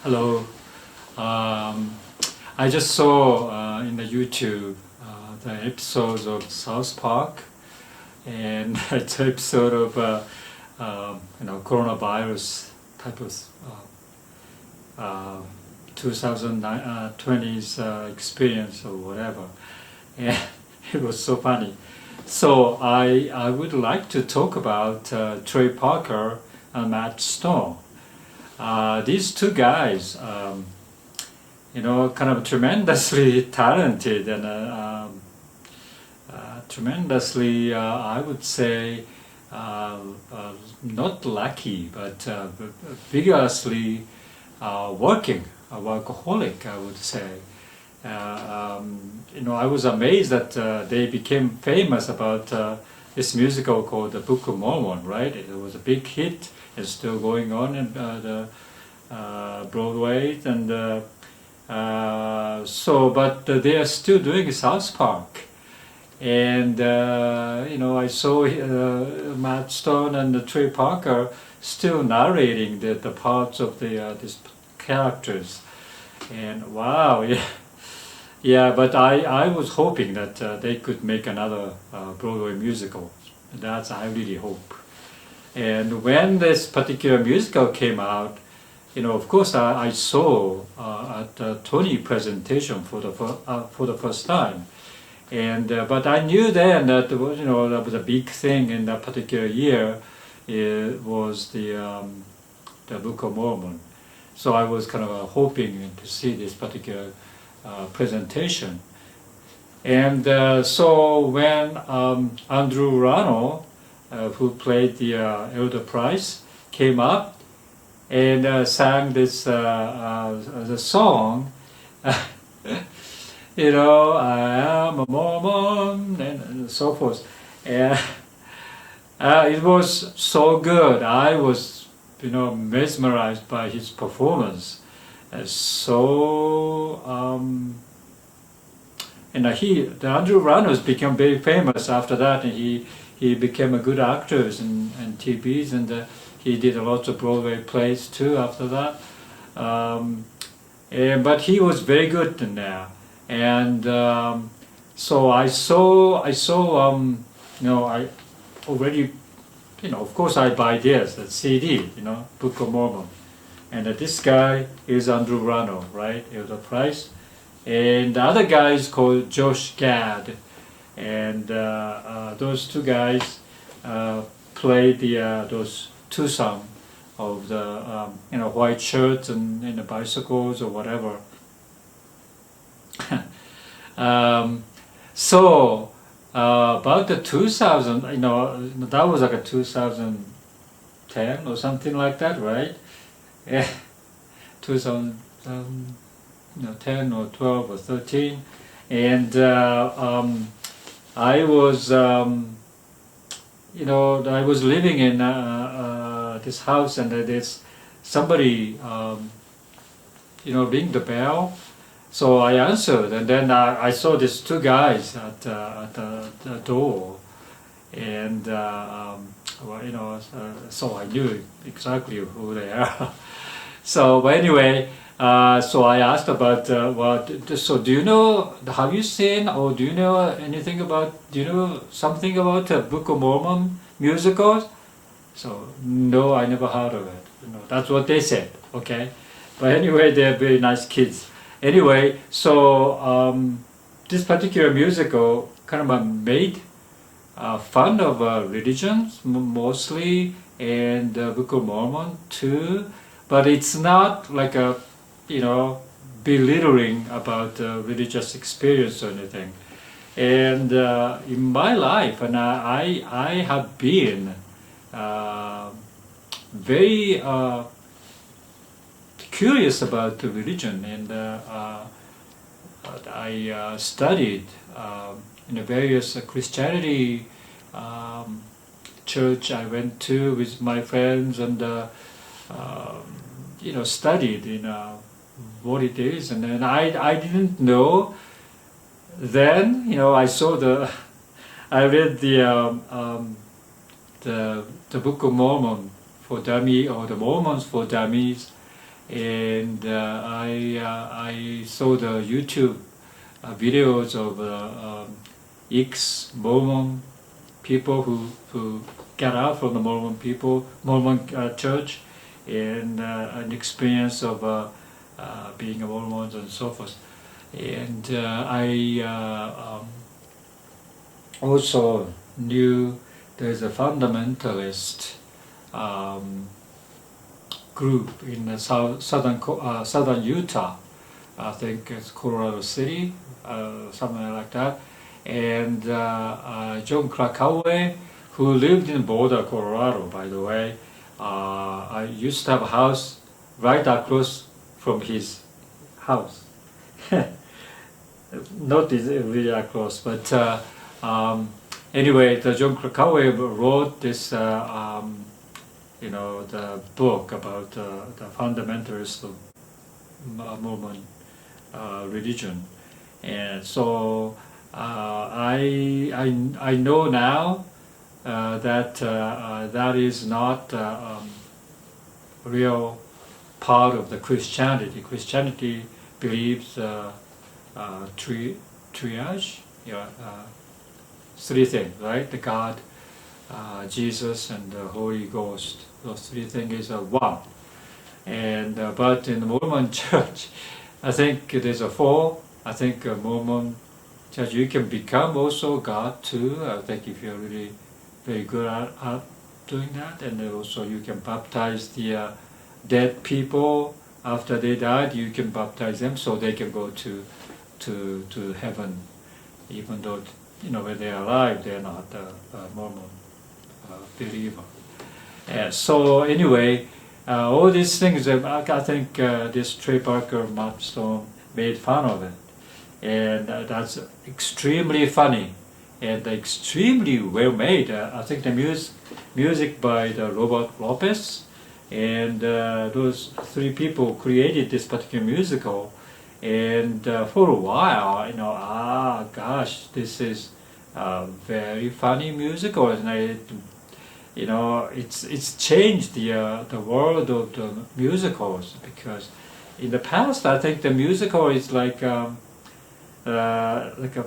Hello. Um, I just saw in the YouTube the episodes of South Park, and it's an episode of coronavirus type of 2020's experience or whatever, and it was so funny. So I would like to talk about Trey Parker and Matt Sone. These two guys, kind of tremendously talented and tremendously, I would say, not lucky, but vigorously working, a workaholic, I would say. I was amazed that they became famous about this musical called the Book of Mormon, right? It was a big hit. It's still going on in the Broadway, and but they are still doing South Park. And I saw Matt Stone and Trey Parker still narrating the parts of these characters, and wow, yeah. Yeah, but I was hoping that they could make another Broadway musical. That's I really hope. And when this particular musical came out, of course I saw at the Tony presentation for the first time, and but I knew then that that was a big thing in that particular year. It was the Book of Mormon, so I was kind of hoping to see this particular presentation. And so when Andrew Rannells, who played the Elder Price, came up and sang this the song, I am a Mormon, and so forth. And it was so good. I was, mesmerized by his performance. And the Andrew Rannells became very famous after that, and he became a good actor in TVs, and he did a lot of Broadway plays too after that. But he was very good in there, and so I already, of course I buy this, the CD, Book of Mormon, and this guy is Andrew Rannells, right? Elder Price. And the other guy is called Josh Gad, and those two guys played those two songs of the white shirts and the bicycles or whatever. So about the 2000, that was like a 2010 or something like that, right? Yeah, 10 or 12 or 13, and I was I was living in this house, and there's somebody ring the bell, so I answered, and then I saw these two guys at the door, and so I knew exactly who they are. So but anyway, so I asked about so do you know, have you seen, or do you know something about the Book of Mormon musicals? So no, I never heard of it. That's what they said. Okay, but anyway, they're very nice kids. Anyway, so this particular musical kind of made fun of religions mostly, and the Book of Mormon too, but it's not like a belittling about religious experience or anything. And in my life, and I have been very curious about the religion, and I studied in the various Christianity church I went to with my friends, and studied what it is, and then I didn't know then. I read the Book of Mormon for Dummies, or the Mormons for Dummies, and I saw the YouTube videos of ex-Mormon people who got out from the Mormon church, and an experience of being a Mormon and so forth. And I also knew there's a fundamentalist group in the southern Utah. I think it's Colorado City, something like that. And John Krakauer, who lived in Boulder, Colorado, by the way, I used to have a house right across from his house. Not really across, but anyway, the John Krakauer wrote this, the book about the fundamentalists of Mormon religion, and so I know now that that is not real part of the Christianity. Christianity believes triage, three things, right? The God, Jesus, and the Holy Ghost. Those three things are one. And but in the Mormon Church, I think there's a four. I think Mormon Church, you can become also God too. I think if you're really very good at doing that, and then also you can baptize the dead people after they died. You can baptize them so they can go to heaven, even though when they're alive they're not a Mormon believer. So anyway, all these things, I think this Trey Parker, Matt Sone made fun of it, and that's extremely funny and extremely well made. I think the music by the Robert Lopez, and those three people created this particular musical. And for a while, gosh, this is a very funny musical, and it's changed the world of the musicals, because in the past I think the musical is like a the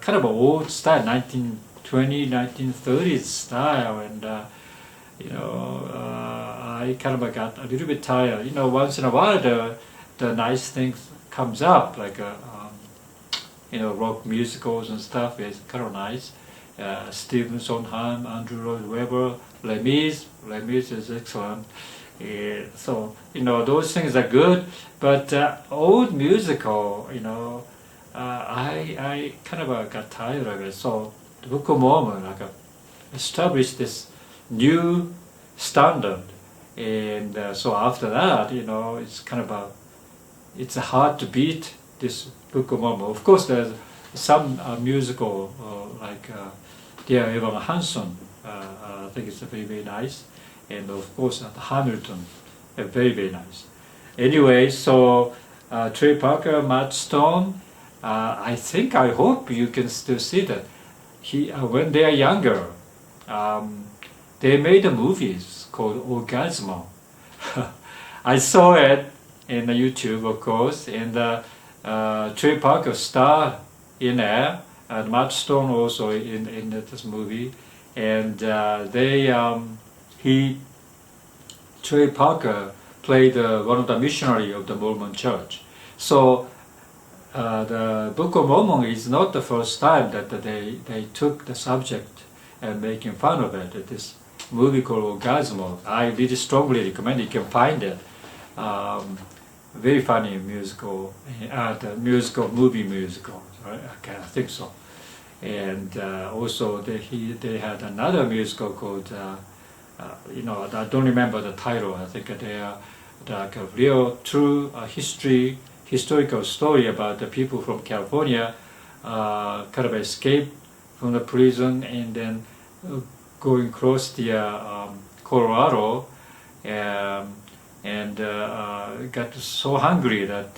kind of old style, 1920s, 1930s style, and I kind of got a little bit tired. Once in a while the nice things comes up, like rock musicals and stuff is kind of nice. Stephen Sondheim, Andrew Weber, Les Mis is excellent. So those things are good, but old musical, I kind of got tired of it. So the Book of Mormon established this new standard, and so after that, it's kind of it's hard to beat this Book of Mormon. Of course, there's some musical like Dear Evan Hansen. I think it's very, very nice, and of course Hamilton, very, very nice. Anyway, so Trey Parker, Matt Sone, I hope you can still see that when they are younger, they made movies called Orgasmo. I saw it in YouTube, of course, and Trey Parker starred in it, and Matt Sone also in this movie, and Trey Parker played one of the missionary of the Mormon Church. So the Book of Mormon is not the first time that they took the subject and making fun of it. This movie called Orgasmo, I really strongly recommend it. You can find it. Very funny musical, the movie musical, right? Okay, I think so. And also they had another musical called, I don't remember the title. I think they are like a real, true historical story about the people from California kind of escaped from the prison and then going across the Colorado, and got so hungry that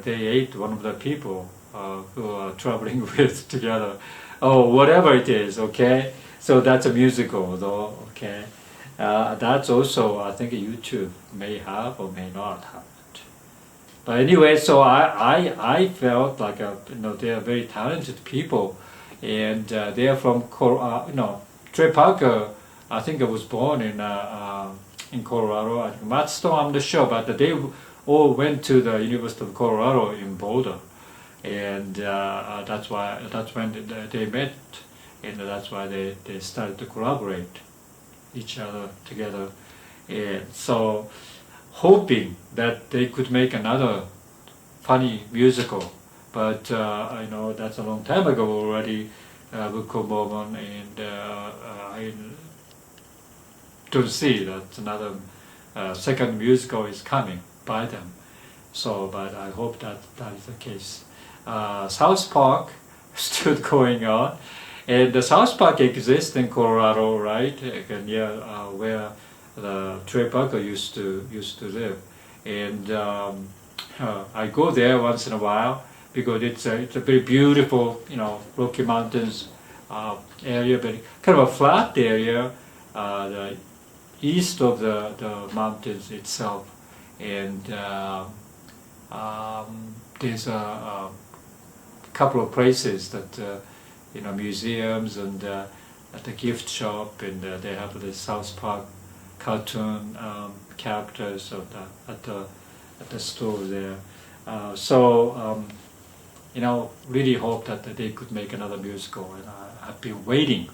they ate one of the people who are traveling with together. Oh, whatever it is, okay? So that's a musical though, okay? That's also, I think, YouTube may have or may not have it. But anyway, so I felt like they are very talented people, and they are from Trey Parker. I think I was born in Colorado. I think Matt Sone, I'm not sure, but they all went to the University of Colorado in Boulder, and that's when they met, and that's why they started to collaborate each other together, and so hoping that they could make another funny musical, but I know that's a long time ago already, Book of Mormon, and I don't see that another second musical is coming by them. So, but I hope that is the case. South Park still going on, and the South Park exists in Colorado, right? And where the Trey Parker used to live, and I go there once in a while because it's a very beautiful, Rocky Mountains area, but kind of a flat area, the east of the mountains itself, and there's a couple of places that museums and at the gift shop, and they have the South Park cartoon characters at the store there. Really hope that they could make another musical, and I've been waiting.